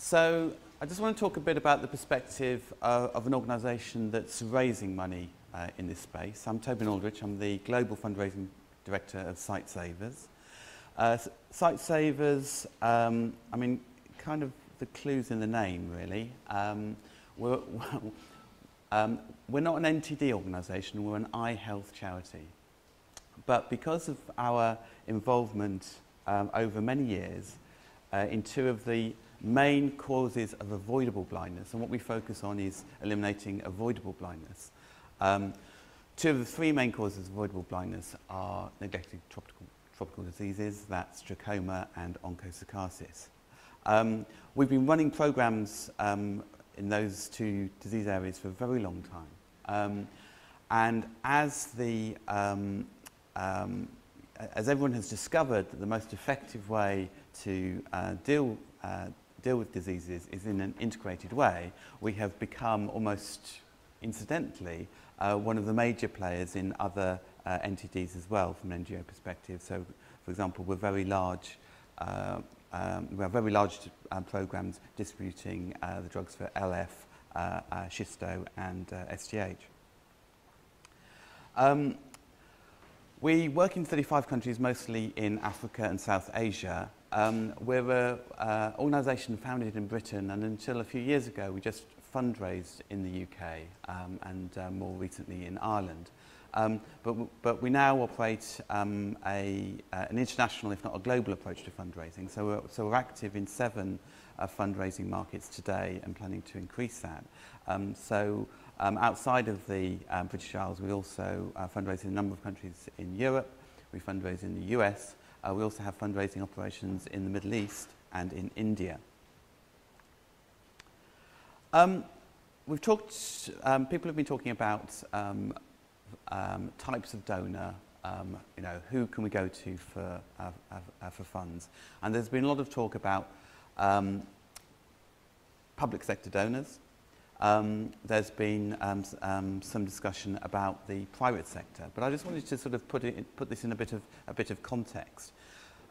So I just want to talk a bit about the perspective of an organisation that's raising money in this space. I'm Tobin Aldrich. I'm the Global Fundraising Director of Sightsavers. Sightsavers, I mean, kind of the clue's in the name, really. We're not an NTD organisation, we're an eye health charity. But because of our involvement over many years in two of the main causes of avoidable blindness, and what we focus on is eliminating avoidable blindness. Two of the three main causes of avoidable blindness are neglected tropical diseases, that's trachoma and onchocerciasis. We've been running programs in those two disease areas for a very long time. And as everyone has discovered that the most effective way to deal with diseases is in an integrated way, we have become almost incidentally one of the major players in other NTDs as well from an NGO perspective. So, for example, we're very large. We have very large programs distributing the drugs for LF, Schisto, and SGH. We work in 35 countries, mostly in Africa and South Asia. We're an organisation founded in Britain, and until a few years ago, we just fundraised in the UK and more recently in Ireland. But we now operate an international, if not a global, approach to fundraising. So we're active in 7 fundraising markets today and planning to increase that. Outside of the British Isles, we also fundraise in a number of countries in Europe. We fundraise in the US. We also have fundraising operations in the Middle East and in India. We've talked. People have been talking about types of donor. You know, who can we go to for funds? And there's been a lot of talk about public sector donors. There's been some discussion about the private sector, but I just wanted to sort of put this in a bit of context.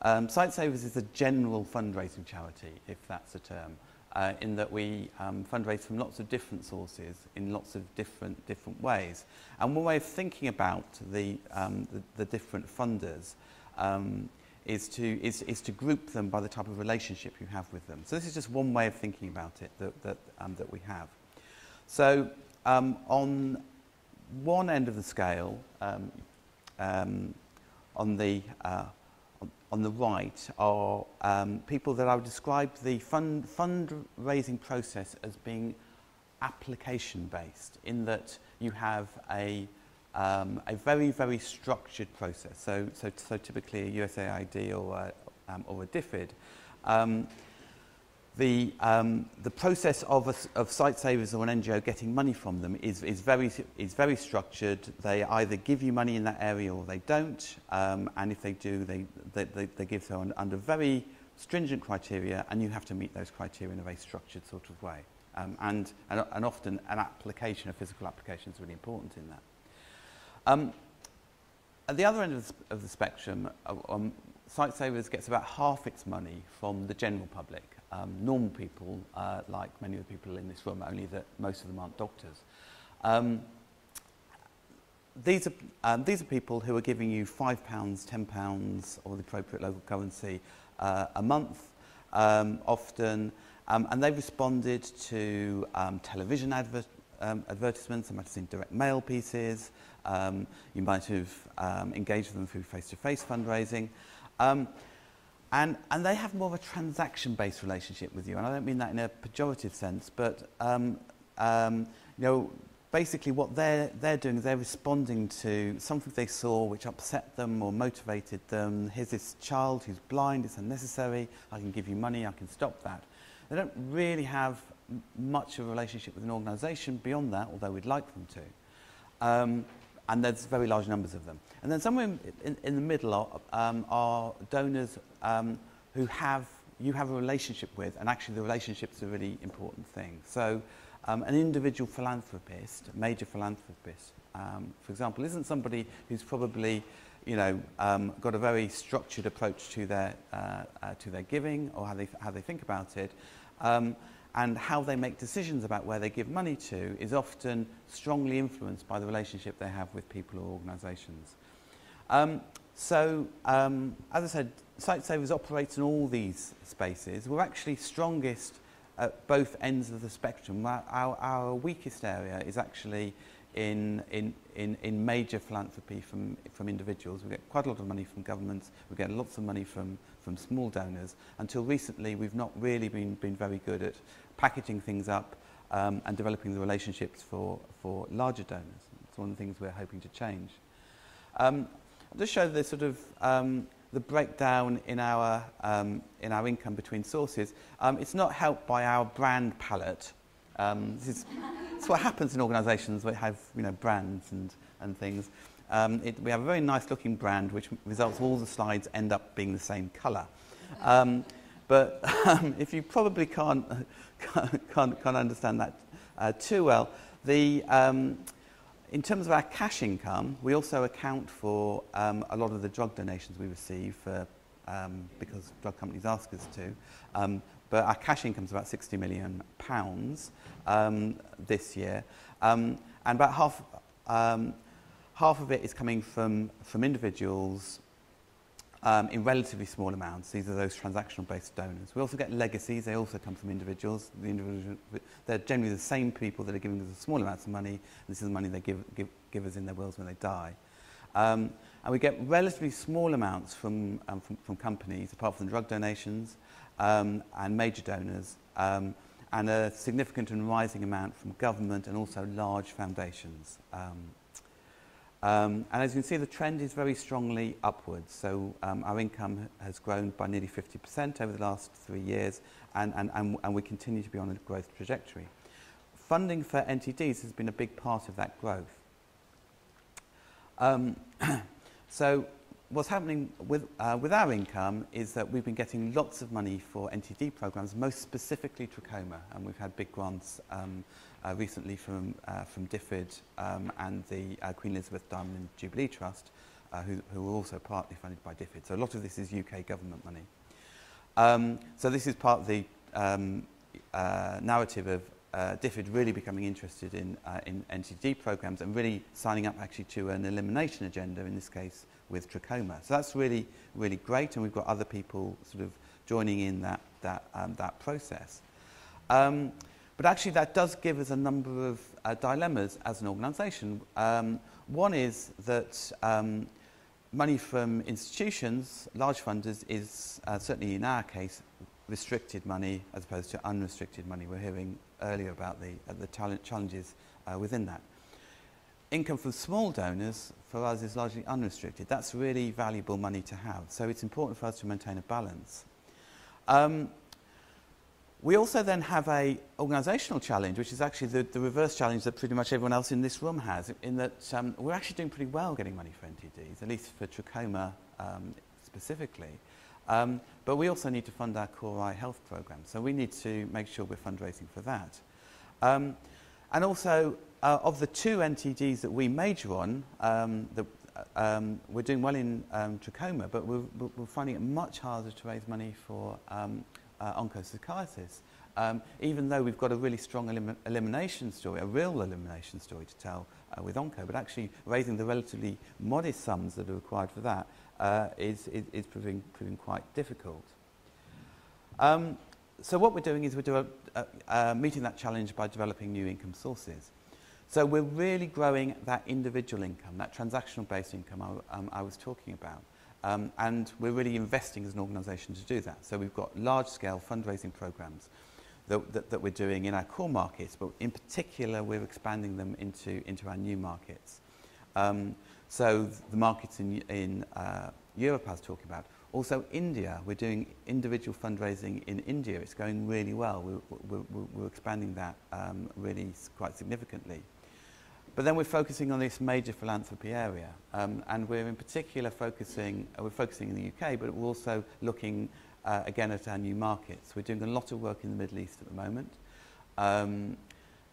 Sightsavers is a general fundraising charity, if that's a term, in that we fundraise from lots of different sources in lots of different ways. And one way of thinking about the different funders is to group them by the type of relationship you have with them. So this is just one way of thinking about it that we have. So on one end of the scale, on the right, are people that I would describe the fundraising process as being application-based, in that you have a very structured process. So typically a USAID or a DFID. The process of Sightsavers or an NGO getting money from them is very structured. They either give you money in that area or they don't, and if they do, they give so under very stringent criteria, and you have to meet those criteria in a very structured sort of way. And often a physical application is really important in that. At the other end of the spectrum, Sightsavers gets about half its money from the general public. Normal people, like many of the people in this room, only that most of them aren't doctors. These are people who are giving you £5, £10, or the appropriate local currency a month, often, and they've responded to television advertisements. They might have seen direct mail pieces. You might have engaged with them through face-to-face fundraising. And they have more of a transaction-based relationship with you, and I don't mean that in a pejorative sense, but you know, basically what they're doing is they're responding to something they saw which upset them or motivated them. Here's this child who's blind, it's unnecessary, I can give you money, I can stop that. They don't really have much of a relationship with an organisation beyond that, although we'd like them to. And there's very large numbers of them. And then somewhere in the middle are donors who you have a relationship with, and actually the relationship's a really important thing. So an individual philanthropist, a major philanthropist, for example, isn't somebody who's probably, you know, got a very structured approach to their giving or how they think about it. And how they make decisions about where they give money to is often strongly influenced by the relationship they have with people or organisations. As I said, Sightsavers operates in all these spaces. We're actually strongest at both ends of the spectrum. Our weakest area is actually in major philanthropy from individuals. We get quite a lot of money from governments. We get lots of money from small donors. Until recently, we've not really been very good at packaging things up and developing the relationships for larger donors. It's one of the things we're hoping to change. I'll just show the sort of the breakdown in our income between sources. It's not helped by our brand palette. It's what happens in organisations that have brands and things. We have a very nice looking brand, which results all the slides end up being the same colour. But if you probably can't understand that too well, in terms of our cash income, we also account for a lot of the drug donations we receive because drug companies ask us to. But our cash income is about £60 million this year, and about half of it is coming from individuals in relatively small amounts. These are those transactional-based donors. We also get legacies. They also come from individuals. They're generally the same people that are giving us small amounts of money. This is the money they give us in their wills when they die. And we get relatively small amounts from companies, apart from drug donations and major donors, and a significant and rising amount from government and also large foundations. And as you can see, the trend is very strongly upwards. So our income has grown by nearly 50% over the last 3 years, and we continue to be on a growth trajectory. Funding for NTDs has been a big part of that growth. So what's happening with our income is that we've been getting lots of money for NTD programs, most specifically trachoma, and we've had big grants recently from DFID and the Queen Elizabeth Diamond and Jubilee Trust, who are also partly funded by DFID. So a lot of this is UK government money. So this is part of the narrative of DFID really becoming interested in NTD programs and really signing up actually to an elimination agenda, in this case with trachoma. So that's really, really great, and we've got other people sort of joining in that process. But actually that does give us a number of dilemmas as an organisation. One is that money from institutions, large funders, is certainly in our case restricted money as opposed to unrestricted money. We're hearing earlier about the challenges within that. Income from small donors for us is largely unrestricted. That's really valuable money to have. So it's important for us to maintain a balance. We also then have an organisational challenge, which is actually the reverse challenge that pretty much everyone else in this room has, in that we're actually doing pretty well getting money for NTDs, at least for trachoma specifically. But we also need to fund our core eye health programme, so we need to make sure we're fundraising for that. And also, of the 2 NTDs that we major on, we're doing well in trachoma, but we're finding it much harder to raise money for onchocerciasis, even though we've got a really strong elimination story, a real elimination story to tell with onco, but actually raising the relatively modest sums that are required for that is proving quite difficult. So what we're doing is we're meeting that challenge by developing new income sources. So we're really growing that individual income, that transactional-based income I was talking about. And we're really investing as an organisation to do that. So we've got large-scale fundraising programs that we're doing in our core markets, but in particular we're expanding them into our new markets. So the markets in Europe I was talking about. Also India, we're doing individual fundraising in India. It's going really well. We're expanding that really quite significantly. But then we're focusing on this major philanthropy area, and we're in particular focusing in the UK, but we're also looking again at our new markets. We're doing a lot of work in the Middle East at the moment.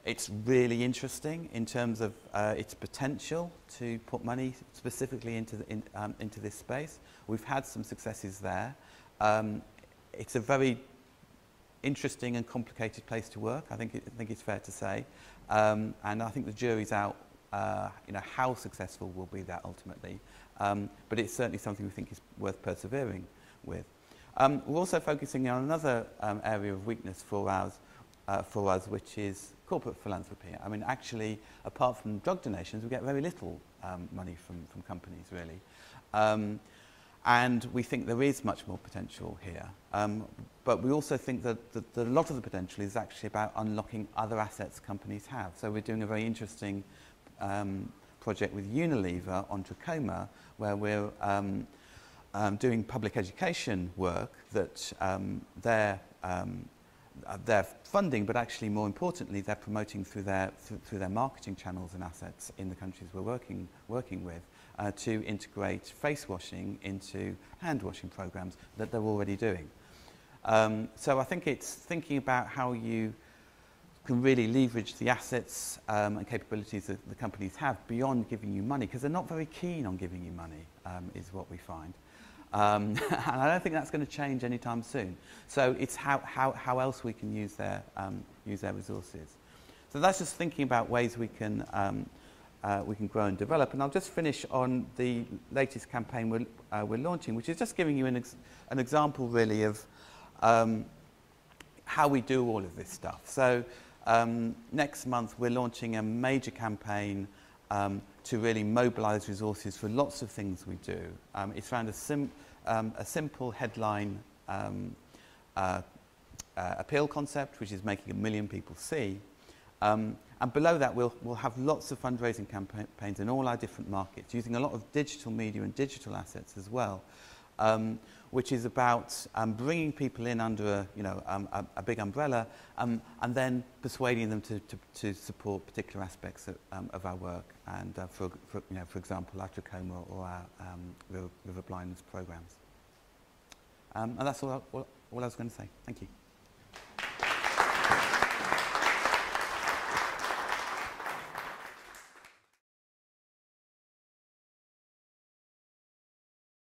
It's really interesting in terms of its potential to put money specifically into this space. We've had some successes there. It's a very interesting and complicated place to work. I think it's fair to say, and I think the jury's out. How successful will be that ultimately, but it's certainly something we think is worth persevering with. We're also focusing on another area of weakness for us, which is corporate philanthropy. I mean, actually, apart from drug donations, we get very little money from companies, really. And we think there is much more potential here. But we also think that a lot of the potential is actually about unlocking other assets companies have. So we're doing a very interesting project with Unilever on trachoma, where we're doing public education work that they're funding, but actually more importantly, they're promoting through their marketing channels and assets in the countries we're working with to integrate face washing into hand washing programs that they're already doing. So I think it's thinking about how you can really leverage the assets and capabilities that the companies have beyond giving you money, because they're not very keen on giving you money, is what we find. And I don't think that's going to change anytime soon. So it's how else we can use their resources. So that's just thinking about ways we can grow and develop. And I'll just finish on the latest campaign we're launching, which is just giving you an example really of how we do all of this stuff. So next month we're launching a major campaign to really mobilise resources for lots of things we do. It's around a simple headline appeal concept, which is making 1 million people see. And below that, we'll have lots of fundraising campaigns in all our different markets, using a lot of digital media and digital assets as well, which is about bringing people in under a big umbrella, and then persuading them to support particular aspects of our work, and for example, our trachoma or our river blindness programs. And that's all I was going to say. Thank you.